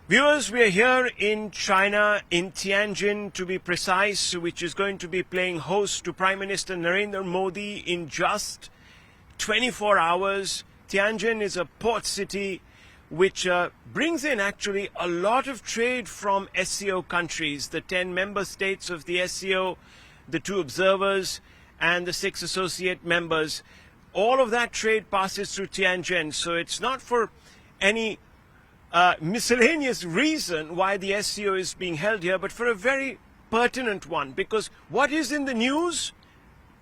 Viewers, we are here in China, in Tianjin to be precise, which is going to be playing host to Prime Minister Narendra Modi in just 24 hours. Tianjin is a port city which brings in actually a lot of trade from SCO countries, the 10 member states of the SCO, the 2 observers and the 6 associate members. All of that trade passes through Tianjin, so it's not for any miscellaneous reason why the SCO is being held here, but for a very pertinent one, because what is in the news?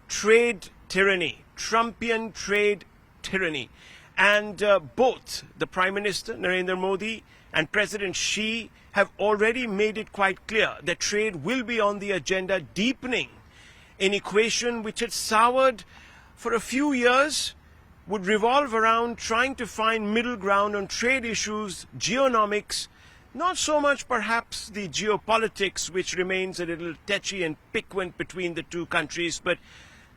Trade tyranny, Trumpian trade tyranny. And both the Prime Minister, Narendra Modi, and President Xi have already made it quite clear that trade will be on the agenda, deepening an equation which had soured for a few years, would revolve around trying to find middle ground on trade issues, geonomics, not so much perhaps the geopolitics, which remains a little tetchy and piquant between the two countries, but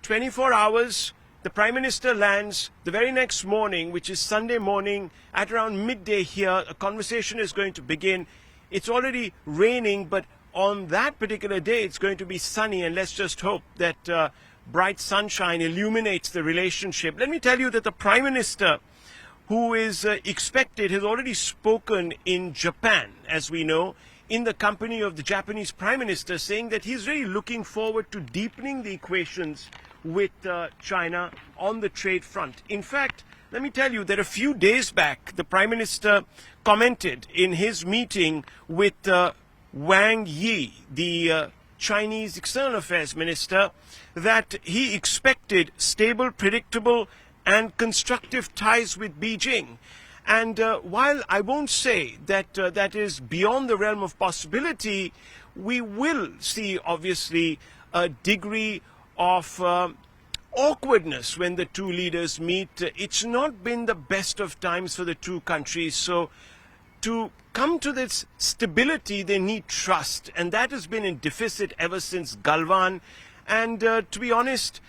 24 hours, the Prime Minister lands the very next morning, which is Sunday morning, at around midday here. A conversation is going to begin. It's already raining, but on that particular day, it's going to be sunny, and let's just hope that bright sunshine illuminates the relationship. Let me tell you that the Prime Minister, who is expected, has already spoken in Japan, as we know, in the company of the Japanese Prime Minister, saying that he's really looking forward to deepening the equations with China on the trade front. In fact, let me tell you that a few days back, the Prime Minister commented in his meeting with Wang Yi, the Chinese External Affairs Minister, that he expected stable, predictable and constructive ties with Beijing. And while I won't say that that is beyond the realm of possibility, we will see obviously a degree of awkwardness when the two leaders meet. It's not been the best of times for the two countries, so to come to this stability, they need trust, and that has been in deficit ever since Galwan. And to be honest,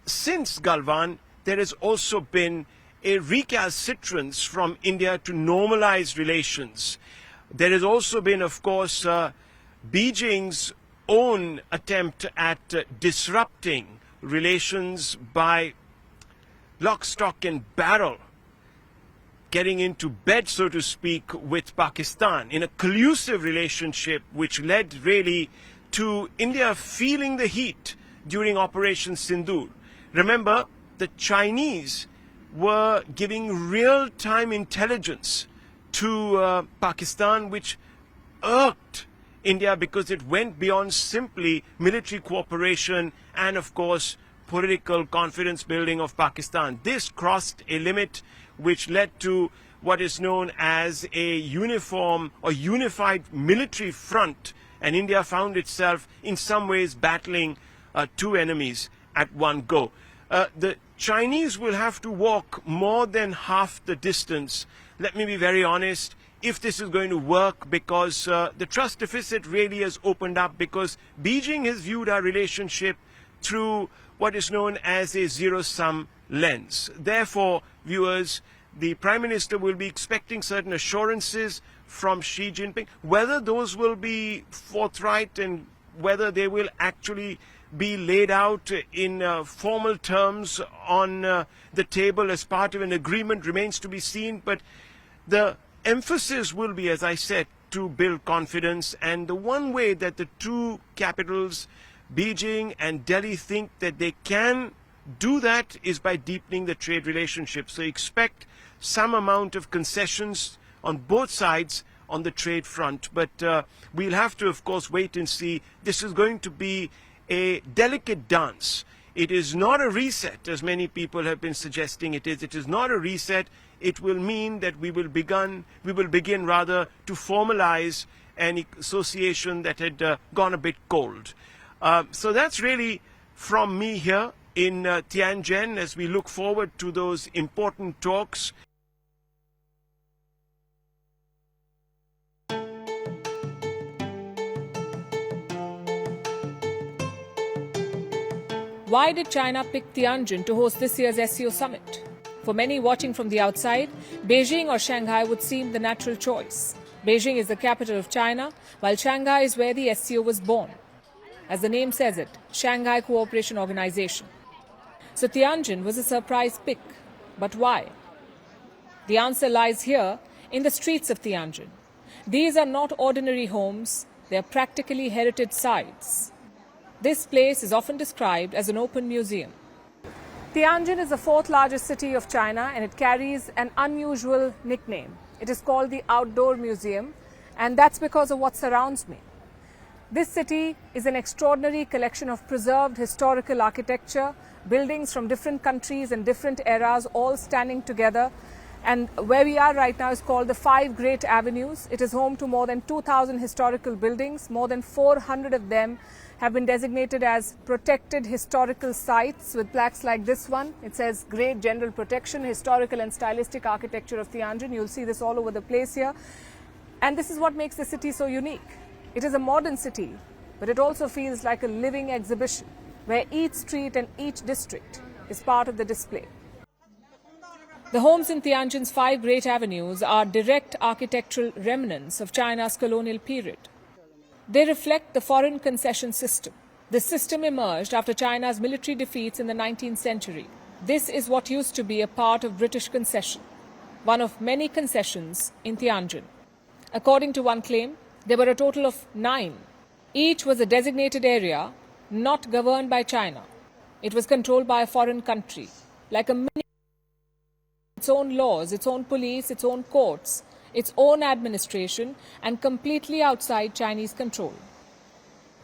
since Galwan, there has also been a recalcitrance from India to normalize relations. There has also been, of course, Beijing's own attempt at disrupting relations by lock, stock and barrel, getting into bed, so to speak, with Pakistan in a collusive relationship which led really to India feeling the heat during Operation Sindoor. Remember, the Chinese were giving real-time intelligence to Pakistan, which irked India because it went beyond simply military cooperation and, of course, political confidence building of Pakistan. This crossed a limit which led to what is known as a uniform or unified military front, and India found itself in some ways battling two enemies at one go. The Chinese will have to walk more than half the distance, let me be very honest, if this is going to work, because the trust deficit really has opened up, because Beijing has viewed our relationship through what is known as a zero-sum lens. Therefore, viewers, the Prime Minister will be expecting certain assurances from Xi Jinping. Whether those will be forthright and whether they will actually be laid out in formal terms on the table as part of an agreement remains to be seen. But the emphasis will be, as I said, to build confidence. And the one way that the two capitals, Beijing and Delhi, think that they can do that is by deepening the trade relationship. So expect some amount of concessions on both sides on the trade front. But we'll have to, of course, wait and see. This is going to be a delicate dance. It is not a reset, as many people have been suggesting it is. It is not a reset. It will mean that we will begin rather to formalize an association that had gone a bit cold. So that's really from me here in Tianjin as we look forward to those important talks. Why did China pick Tianjin to host this year's SCO Summit? For many watching from the outside, Beijing or Shanghai would seem the natural choice. Beijing is the capital of China, while Shanghai is where the SCO was born. As the name says it, Shanghai Cooperation Organization. So Tianjin was a surprise pick. But why? The answer lies here in the streets of Tianjin. These are not ordinary homes, they are practically heritage sites. This place is often described as an open museum. Tianjin is the fourth largest city of China and it carries an unusual nickname. It is called the Outdoor Museum, and that's because of what surrounds me. This city is an extraordinary collection of preserved historical architecture, buildings from different countries and different eras all standing together. And where we are right now is called the Five Great Avenues. It is home to more than 2,000 historical buildings. More than 400 of them have been designated as protected historical sites with plaques like this one. It says Great General Protection, Historical and Stylistic Architecture of Tianjin. You'll see this all over the place here. And this is what makes the city so unique. It is a modern city, but it also feels like a living exhibition where each street and each district is part of the display. The homes in Tianjin's Five Great Avenues are direct architectural remnants of China's colonial period. They reflect the foreign concession system. This system emerged after China's military defeats in the 19th century. This is what used to be a part of British concession, one of many concessions in Tianjin. According to one claim, there were a total of 9. Each was a designated area not governed by China. It was controlled by a foreign country, like a mini. Its own laws, its own police, its own courts, its own administration, and completely outside Chinese control.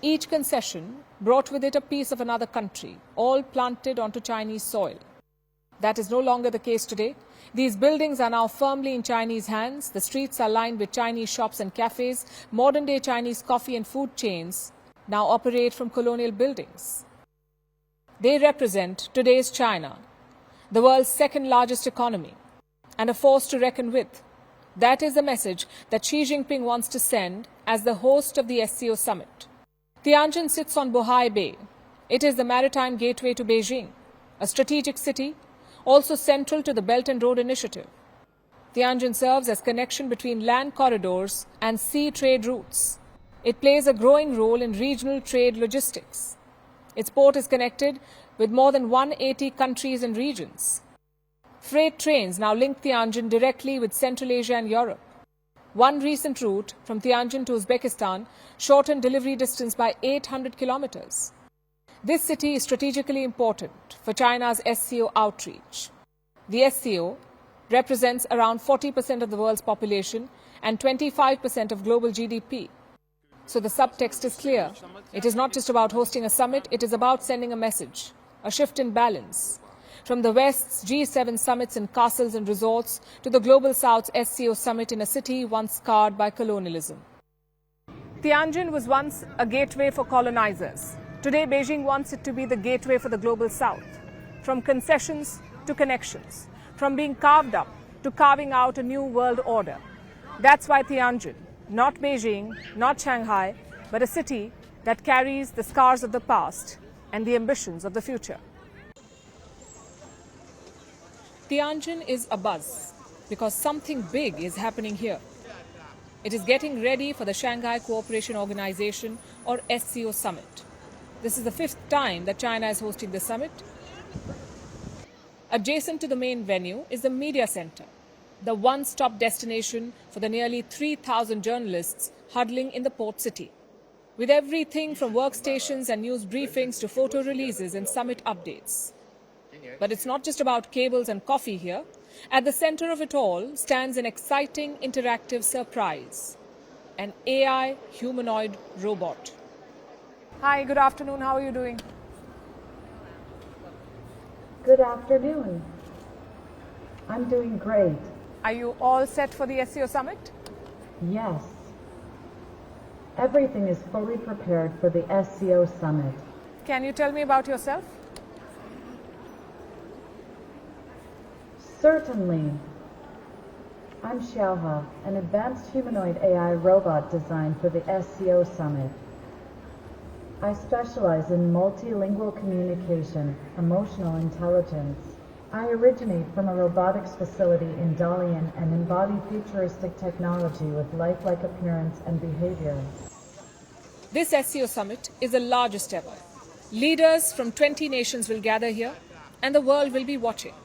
Each concession brought with it a piece of another country, all planted onto Chinese soil. That is no longer the case today. These buildings are now firmly in Chinese hands. The streets are lined with Chinese shops and cafes. Modern-day Chinese coffee and food chains now operate from colonial buildings. They represent today's China, the world's second largest economy, and a force to reckon with. That is the message that Xi Jinping wants to send as the host of the SCO Summit. Tianjin sits on Bohai Bay. It is the maritime gateway to Beijing, a strategic city, also central to the Belt and Road Initiative. Tianjin serves as connection between land corridors and sea trade routes. It plays a growing role in regional trade logistics. Its port is connected with more than 180 countries and regions. Freight trains now link Tianjin directly with Central Asia and Europe. One recent route from Tianjin to Uzbekistan shortened delivery distance by 800 kilometers. This city is strategically important for China's SCO outreach. The SCO represents around 40% of the world's population and 25% of global GDP. So the subtext is clear. It is not just about hosting a summit, it is about sending a message, a shift in balance. From the West's G7 summits in castles and resorts to the Global South's SCO Summit in a city once scarred by colonialism. Tianjin was once a gateway for colonizers. Today, Beijing wants it to be the gateway for the Global South. From concessions to connections. From being carved up to carving out a new world order. That's why Tianjin, not Beijing, not Shanghai, but a city that carries the scars of the past and the ambitions of the future. Tianjin is abuzz because something big is happening here. It is getting ready for the Shanghai Cooperation Organization or SCO Summit. This is the 5th time that China is hosting the summit. Adjacent to the main venue is the media center, the one-stop destination for the nearly 3,000 journalists huddling in the port city. With everything from workstations and news briefings to photo releases and summit updates. But it's not just about cables and coffee here. At the center of it all stands an exciting interactive surprise, an AI humanoid robot. Hi, good afternoon. How are you doing? Good afternoon. I'm doing great. Are you all set for the SCO Summit? Yes. Everything is fully prepared for the SCO Summit. Can you tell me about yourself? Certainly. I'm Xiaohe, an advanced humanoid AI robot designed for the SCO Summit. I specialize in multilingual communication, emotional intelligence, I originate from a robotics facility in Dalian and embody futuristic technology with lifelike appearance and behavior. This SCO Summit is the largest ever. Leaders from 20 nations will gather here, and the world will be watching.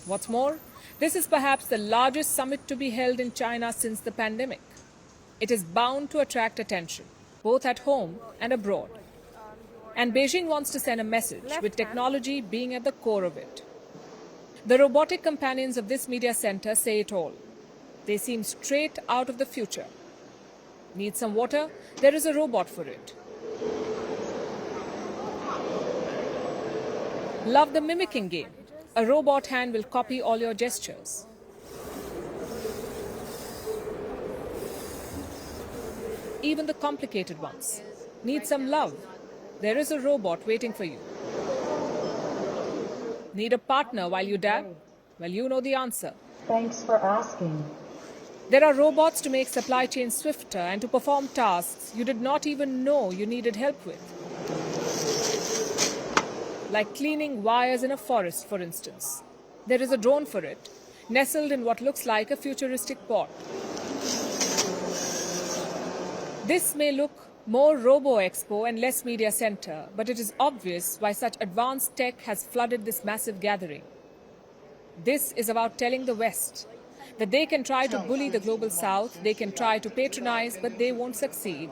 What's more, this is perhaps the largest summit to be held in China since the pandemic. It is bound to attract attention, both at home and abroad. And Beijing wants to send a message, with technology being at the core of it. The robotic companions of this media center say it all. They seem straight out of the future. Need some water? There is a robot for it. Love the mimicking game? A robot hand will copy all your gestures. Even the complicated ones. Need some love? There is a robot waiting for you. Need a partner while you dab? Well, you know the answer. Thanks for asking. There are robots to make supply chains swifter and to perform tasks you did not even know you needed help with. Like cleaning wires in a forest, for instance. There is a drone for it, nestled in what looks like a futuristic pot. This may look more Robo-Expo and less media center, but it is obvious why such advanced tech has flooded this massive gathering. This is about telling the West that they can try to bully the global South, they can try to patronize, but they won't succeed.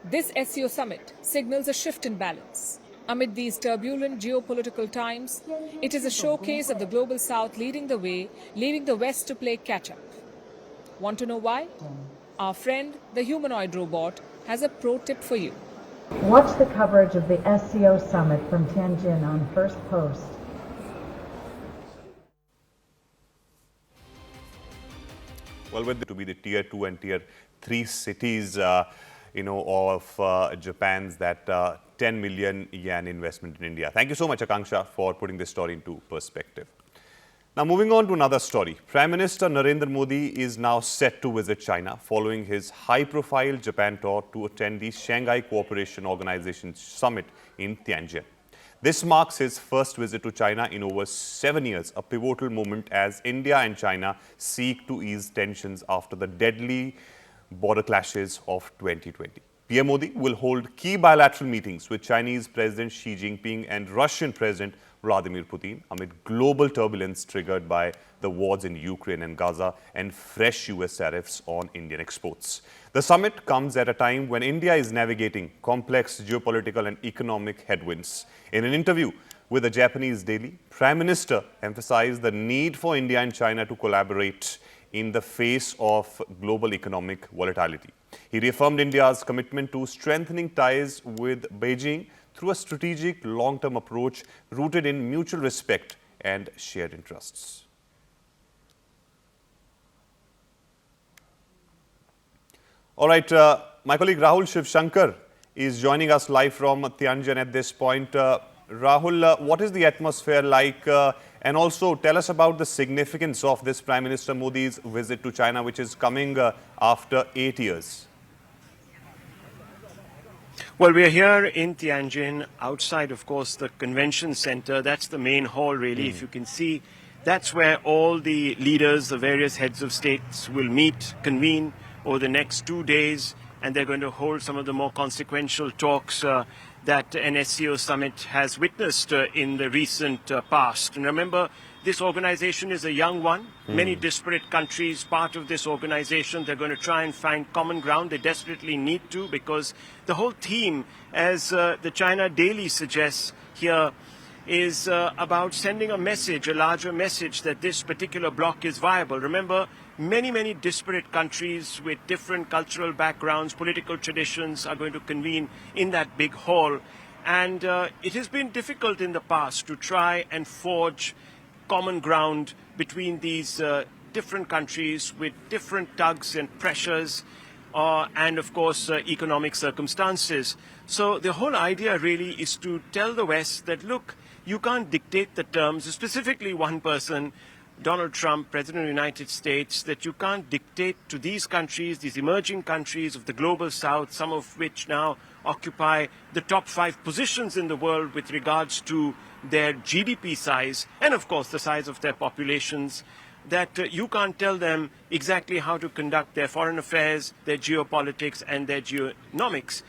This SCO Summit signals a shift in balance. Amid these turbulent geopolitical times, it is a showcase of the global South leading the way, leaving the West to play catch-up. Want to know why? Our friend, the humanoid robot, has a pro tip for you. Watch the coverage of the SCO Summit from Tianjin on First Post. Well, with to be the tier 2 and tier 3 cities, of Japan's that 10 million yen investment in India. Thank you so much, Akanksha, for putting this story into perspective. Now, moving on to another story. Prime Minister Narendra Modi is now set to visit China following his high-profile Japan tour to attend the Shanghai Cooperation Organization Summit in Tianjin. This marks his first visit to China in over 7 years, a pivotal moment as India and China seek to ease tensions after the deadly border clashes of 2020. PM Modi will hold key bilateral meetings with Chinese President Xi Jinping and Russian President Vladimir Putin amid global turbulence triggered by the wars in Ukraine and Gaza and fresh US tariffs on Indian exports. The summit comes at a time when India is navigating complex geopolitical and economic headwinds. In an interview with a Japanese daily, Prime Minister emphasized the need for India and China to collaborate in the face of global economic volatility. He reaffirmed India's commitment to strengthening ties with Beijing through a strategic long-term approach rooted in mutual respect and shared interests. All right, my colleague Rahul Shivshankar is joining us live from Tianjin at this point. Rahul, what is the atmosphere like? And also tell us about the significance of this Prime Minister Modi's visit to China, which is coming after 8 years. Well, we are here in Tianjin, outside, of course, the convention center. That's the main hall, really. If you can see, that's where all the leaders, the various heads of states will meet, convene over the next 2 days, and they're going to hold some of the more consequential talks that an SCO Summit has witnessed in the recent past. And remember, this organization is a young one. Many disparate countries part of this organization. They're going to try and find common ground. They desperately need to, because the whole theme, as the China Daily suggests here, is about sending a message, a larger message, that this particular bloc is viable. Remember, many disparate countries with different cultural backgrounds, political traditions are going to convene in that big hall. And it has been difficult in the past to try and forge common ground between these different countries with different tugs and pressures and, of course, economic circumstances. So the whole idea really is to tell the West that, look, you can't dictate the terms, specifically one person, Donald Trump, President of the United States, that you can't dictate to these countries, these emerging countries of the global South, some of which now occupy the top 5 positions in the world with regards to their GDP size, and of course the size of their populations, that you can't tell them exactly how to conduct their foreign affairs, their geopolitics, and their geonomics.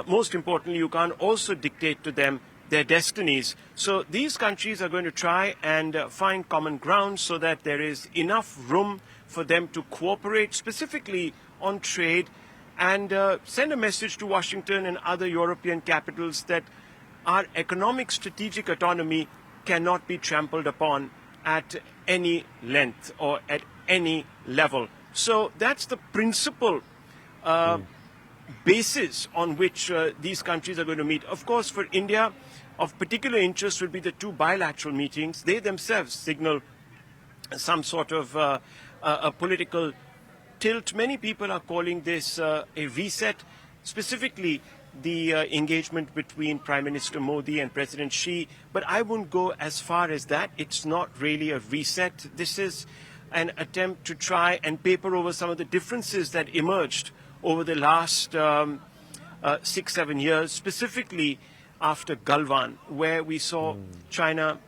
Most importantly, you can't also dictate to them their destinies. So these countries are going to try and find common ground so that there is enough room for them to cooperate specifically on trade and send a message to Washington and other European capitals that our economic strategic autonomy cannot be trampled upon at any length or at any level. So that's the principal basis on which these countries are going to meet. Of course, for India, of particular interest would be the two bilateral meetings. They themselves signal some sort of a political tilt. Many people are calling this a reset, specifically the engagement between Prime Minister Modi and President Xi. But I wouldn't go as far as that. It's not really a reset. This is an attempt to try and paper over some of the differences that emerged over the last 6-7 years, specifically after Galwan, where we saw China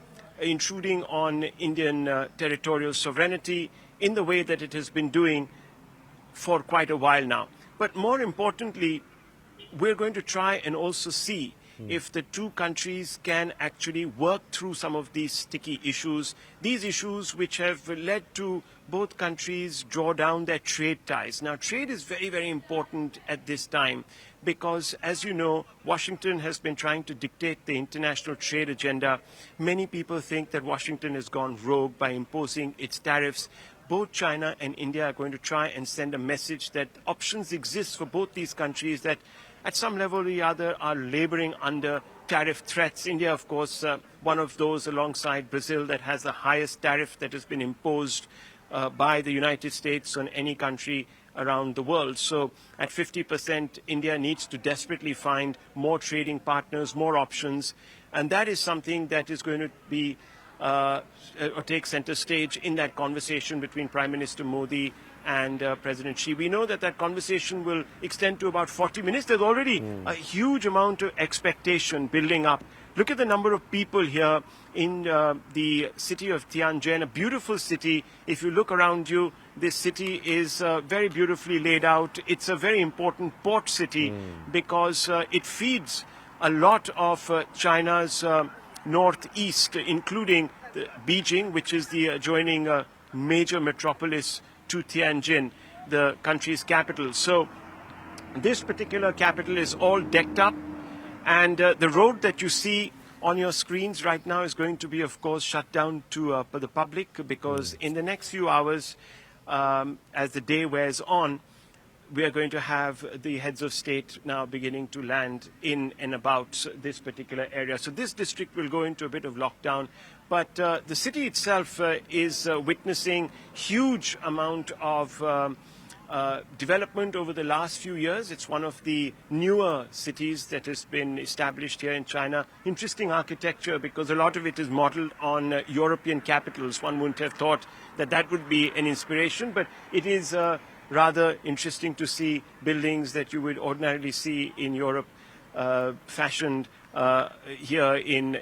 intruding on Indian territorial sovereignty in the way that it has been doing for quite a while now. But more importantly, we're going to try and also see if the two countries can actually work through some of these sticky issues, these issues which have led to both countries draw down their trade ties. Now, trade is very, very important at this time because, as you know, Washington has been trying to dictate the international trade agenda. Many people think that Washington has gone rogue by imposing its tariffs. Both China and India are going to try and send a message that options exist for both these countries that at some level or the other are laboring under tariff threats. India, of course, one of those alongside Brazil that has the highest tariff that has been imposed by the United States on any country around the world. So at 50%, India needs to desperately find more trading partners, more options. And that is something that is going to be or take center stage in that conversation between Prime Minister Modi and President Xi. We know that that conversation will extend to about 40 minutes. There's already a huge amount of expectation building up. Look at the number of people here in the city of Tianjin, a beautiful city. If you look around you, this city is very beautifully laid out. It's a very important port city because it feeds a lot of China's northeast, including Beijing, which is the adjoining major metropolis to Tianjin, the country's capital. So this particular capital is all decked up, and the road that you see on your screens right now is going to be, of course, shut down to for the public because in the next few hours, as the day wears on, we are going to have the heads of state now beginning to land in and about this particular area. So this district will go into a bit of lockdown. But the city itself is witnessing huge amount of development over the last few years. It's one of the newer cities that has been established here in China. Interesting architecture because a lot of it is modeled on European capitals. One wouldn't have thought that that would be an inspiration, but it is rather interesting to see buildings that you would ordinarily see in Europe fashioned here in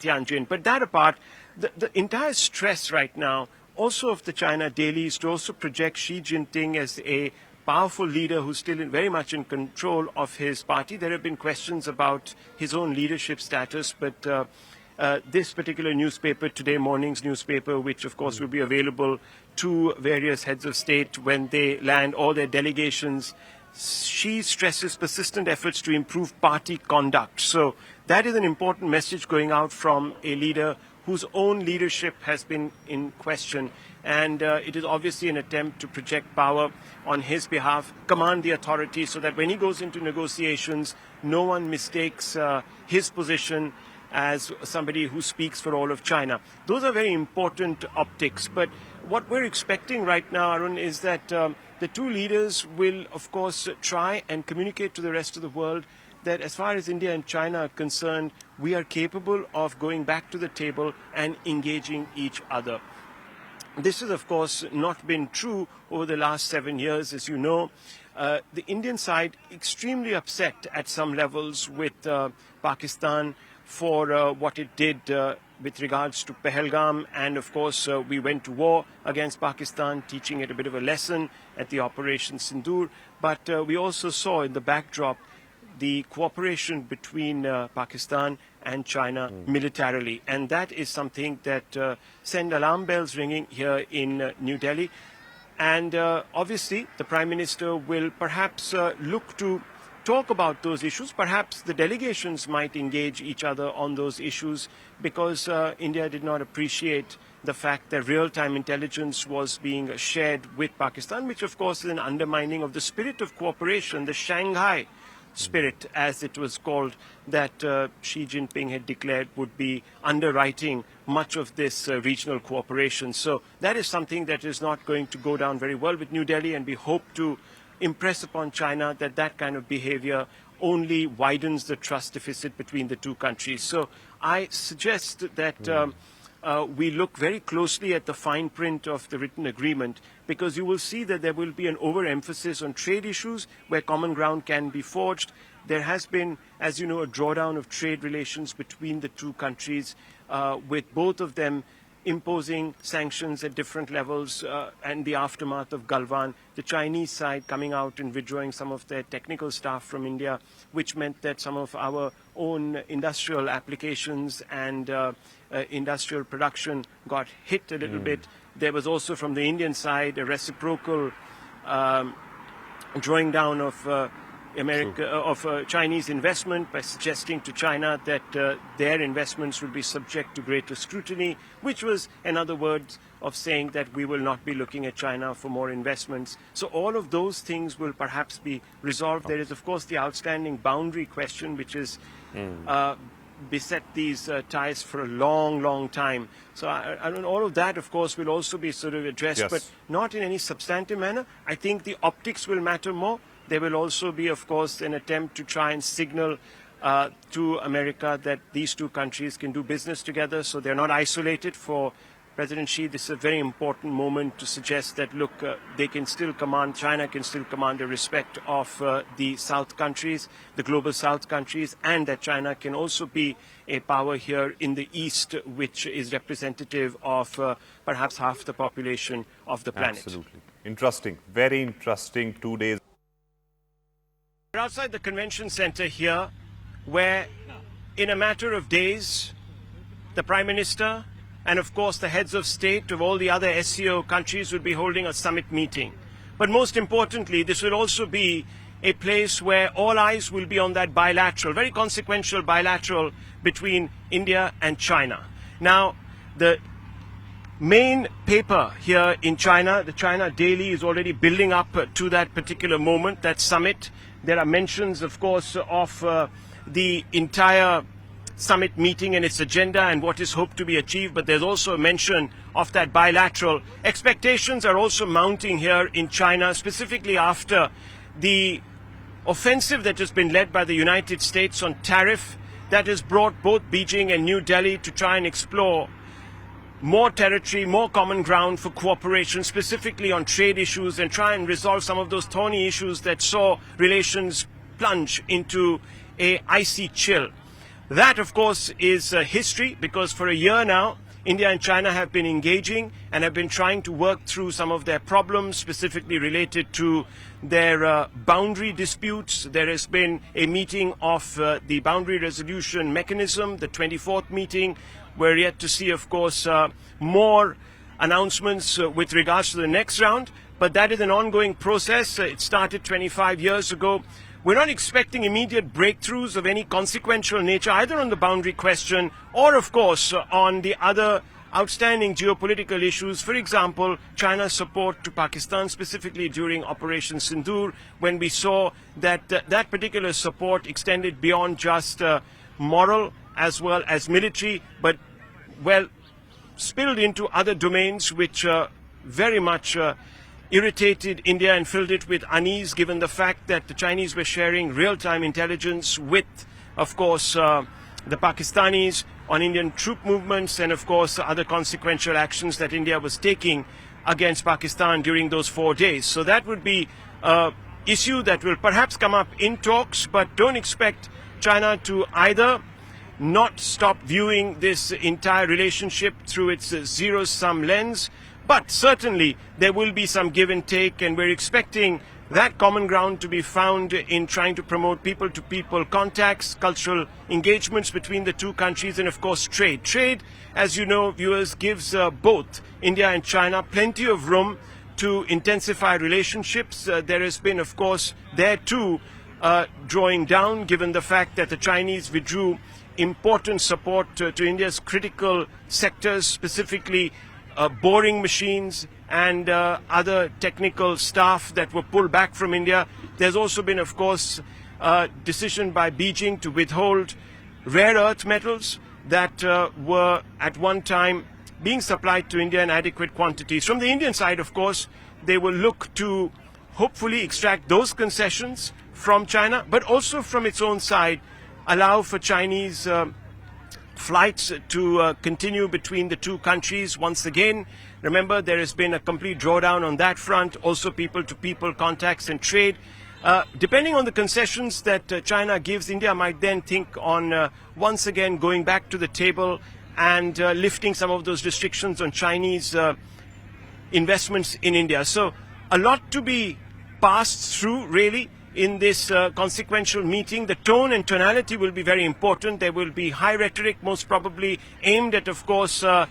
Tianjin. But that apart, the entire stress right now also of the China dailies to also project Xi Jinping as a powerful leader who's still very much in control of his party. There have been questions about his own leadership status, but this particular newspaper, Today Morning's newspaper, which of course will be available to various heads of state when they land all their delegations, she stresses persistent efforts to improve party conduct. So that is an important message going out from a leader whose own leadership has been in question. And it is obviously an attempt to project power on his behalf, command the authority so that when he goes into negotiations, no one mistakes his position as somebody who speaks for all of China. Those are very important optics. But what we're expecting right now, Arun, is that the two leaders will, of course, try and communicate to the rest of the world that as far as India and China are concerned, we are capable of going back to the table and engaging each other. This has, of course, not been true over the last 7 years, as you know. The Indian side extremely upset at some levels with Pakistan for what it did with regards to Pahalgam, and of course we went to war against Pakistan, teaching it a bit of a lesson at the Operation Sindoor. But we also saw in the backdrop the cooperation between Pakistan and China militarily, and that is something that send alarm bells ringing here in New Delhi. And obviously the Prime Minister will perhaps look to talk about those issues. Perhaps the delegations might engage each other on those issues, because India did not appreciate the fact that real-time intelligence was being shared with Pakistan, which of course is an undermining of the spirit of cooperation, the Shanghai spirit, as it was called, that Xi Jinping had declared would be underwriting much of this regional cooperation. So that is something that is not going to go down very well with New Delhi, and we hope to impress upon China that that kind of behavior only widens the trust deficit between the two countries. So I suggest that we look very closely at the fine print of the written agreement, because you will see that there will be an overemphasis on trade issues where common ground can be forged. There has been, as you know, a drawdown of trade relations between the two countries, with both of them imposing sanctions at different levels, and the aftermath of Galwan, the Chinese side coming out and withdrawing some of their technical staff from India, which meant that some of our own industrial applications and industrial production got hit a little bit. There was also from the Indian side a reciprocal drawing down of Chinese investment by suggesting to China that their investments will be subject to greater scrutiny, which was another word of saying that we will not be looking at China for more investments. So all of those things will perhaps be resolved. There is, of course, the outstanding boundary question, which is beset these ties for a long, long time. So all of that, of course, will also be sort of addressed, Yes. but not in any substantive manner. I think the optics will matter more. There will also be, of course, an attempt to try and signal to America that these two countries can do business together, so they're not isolated. For President Xi, this is a very important moment to suggest that, look, they can still command, China can still command the respect of the South countries, the global South countries, and that China can also be a power here in the East, which is representative of perhaps half the population of the planet. Absolutely. Interesting. Very interesting 2 days. We're outside the convention center here, where in a matter of days, the Prime Minister and of course the heads of state of all the other SCO countries will be holding a summit meeting. But most importantly, this will also be a place where all eyes will be on that bilateral, very consequential bilateral between India and China. Now, the main paper here in China, the China Daily, is already building up to that particular moment, that summit. There are mentions, of course, of the entire summit meeting and its agenda and what is hoped to be achieved, but there's also a mention of that bilateral. Expectations are also mounting here in China, specifically after the offensive that has been led by the United States on tariff that has brought both Beijing and New Delhi to try and explore more territory, more common ground for cooperation, specifically on trade issues, and try and resolve some of those thorny issues that saw relations plunge into a icy chill. That, of course, is history, because for a year now, India and China have been engaging and have been trying to work through some of their problems, specifically related to their boundary disputes. There has been a meeting of the boundary resolution mechanism, the 24th meeting. We're yet to see, of course, more announcements with regards to the next round, but that is an ongoing process. It started 25 years ago. We're not expecting immediate breakthroughs of any consequential nature, either on the boundary question or, of course, on the other outstanding geopolitical issues. For example, China's support to Pakistan, specifically during Operation Sindoor, when we saw that that particular support extended beyond just moral as well as military, but, well, spilled into other domains which very much irritated India and filled it with unease, given the fact that the Chinese were sharing real-time intelligence with, of course, the Pakistanis on Indian troop movements and, of course, other consequential actions that India was taking against Pakistan during those 4 days. So that would be an issue that will perhaps come up in talks, but don't expect China to either not stop viewing this entire relationship through its zero-sum lens. But certainly there will be some give and take, and we're expecting that common ground to be found in trying to promote people-to-people contacts, cultural engagements between the two countries, and of course trade. Trade, as you know, viewers, gives both India and China plenty of room to intensify relationships. There has been, of course, there too, drawing down, given the fact that the Chinese withdrew important support to India's critical sectors, specifically boring machines and other technical staff that were pulled back from India. There's also been, of course, a decision by Beijing to withhold rare earth metals that were at one time being supplied to India in adequate quantities. From the Indian side, of course, they will look to hopefully extract those concessions from China, but also from its own side, allow for Chinese flights to continue between the two countries. Once again, remember, there has been a complete drawdown on that front, also people-to-people contacts and trade. Depending on the concessions that China gives, India might then think on once again going back to the table and lifting some of those restrictions on Chinese investments in India. So a lot to be passed through, really, in this consequential meeting. The tone and tonality will be very important. There will be high rhetoric, most probably aimed at, of course, the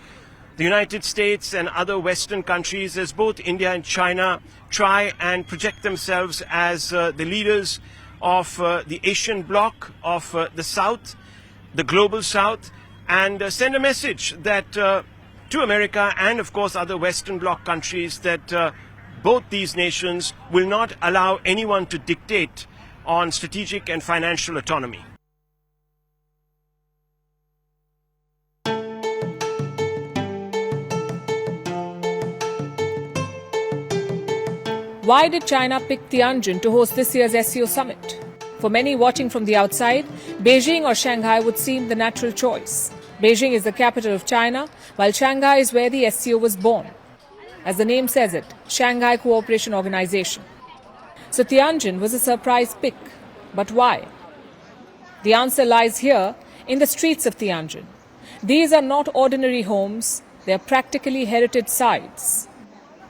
United States and other Western countries, as both India and China try and project themselves as the leaders of the Asian bloc, of the South, the global South, and send a message that to America and, of course, other Western bloc countries that both these nations will not allow anyone to dictate on strategic and financial autonomy. Why did China pick Tianjin to host this year's SCO Summit? For many watching from the outside, Beijing or Shanghai would seem the natural choice. Beijing is the capital of China, while Shanghai is where the SCO was born. As the name says it, Shanghai Cooperation Organization. So Tianjin was a surprise pick. But why? The answer lies here in the streets of Tianjin. These are not ordinary homes, they are practically heritage sites.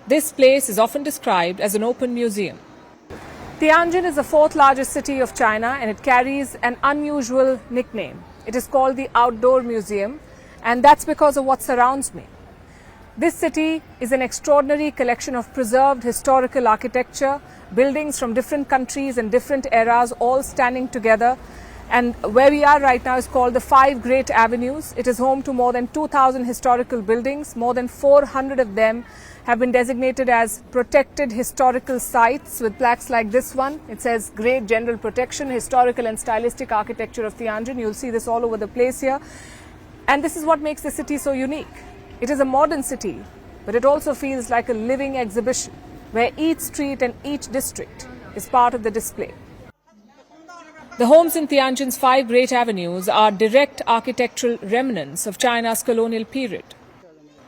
This place is often described as an open museum. Tianjin is the fourth largest city of China, and it carries an unusual nickname. It is called the Outdoor Museum, and that's because of what surrounds me. This city is an extraordinary collection of preserved historical architecture, buildings from different countries and different eras, all standing together. And where we are right now is called the Five Great Avenues. It is home to more than 2,000 historical buildings. More than 400 of them have been designated as protected historical sites with plaques like this one. It says Great General Protection, Historical and Stylistic Architecture of Tianjin. You'll see this all over the place here. And this is what makes the city so unique. It is a modern city, but it also feels like a living exhibition where each street and each district is part of the display. The homes in Tianjin's Five Great Avenues are direct architectural remnants of China's colonial period.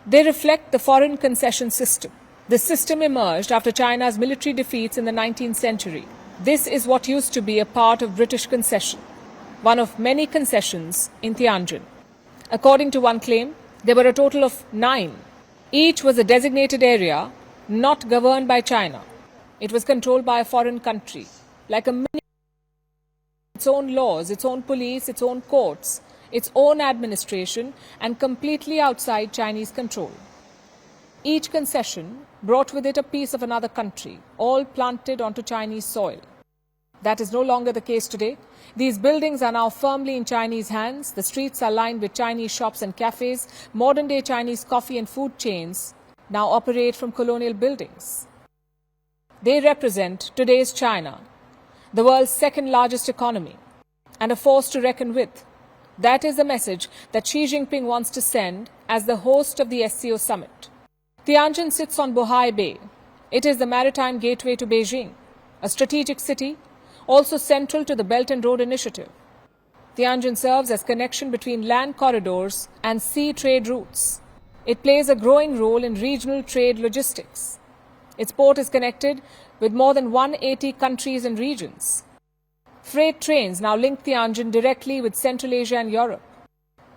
They reflect the foreign concession system. This system emerged after China's military defeats in the 19th century. This is what used to be a part of British concession, one of many concessions in Tianjin. According to one claim, there were a total of 9. Each was a designated area not governed by China. It was controlled by a foreign country, like a mini, its own laws, its own police, its own courts, its own administration, and completely outside Chinese control. Each concession brought with it a piece of another country, all planted onto Chinese soil. That is no longer the case today. These buildings are now firmly in Chinese hands. The streets are lined with Chinese shops and cafes. Modern-day Chinese coffee and food chains now operate from colonial buildings. They represent today's China, the world's second largest economy, and a force to reckon with. That is the message that Xi Jinping wants to send as the host of the SCO Summit. Tianjin sits on Bohai Bay. It is the maritime gateway to Beijing, a strategic city, also central to the Belt and Road Initiative. Tianjin serves as connection between land corridors and sea trade routes. It plays a growing role in regional trade logistics. Its port is connected with more than 180 countries and regions. Freight trains now link Tianjin directly with Central Asia and Europe.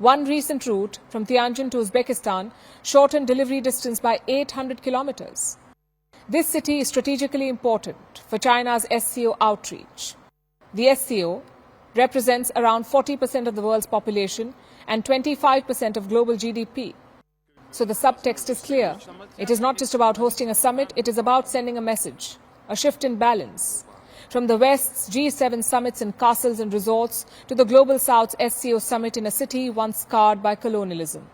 One recent route from Tianjin to Uzbekistan shortened delivery distance by 800 kilometers. This city is strategically important for China's SCO outreach. The SCO represents around 40% of the world's population and 25% of global GDP. So the subtext is clear. It is not just about hosting a summit, it is about sending a message, a shift in balance. From the West's G7 summits in castles and resorts to the Global South's SCO Summit in a city once scarred by colonialism.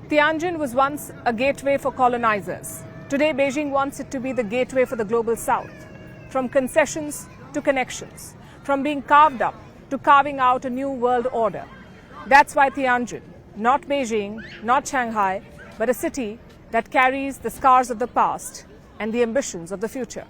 Tianjin was once a gateway for colonizers. Today, Beijing wants it to be the gateway for the Global South. From concessions to connections. From being carved up to carving out a new world order. That's why Tianjin, not Beijing, not Shanghai, but a city that carries the scars of the past and the ambitions of the future.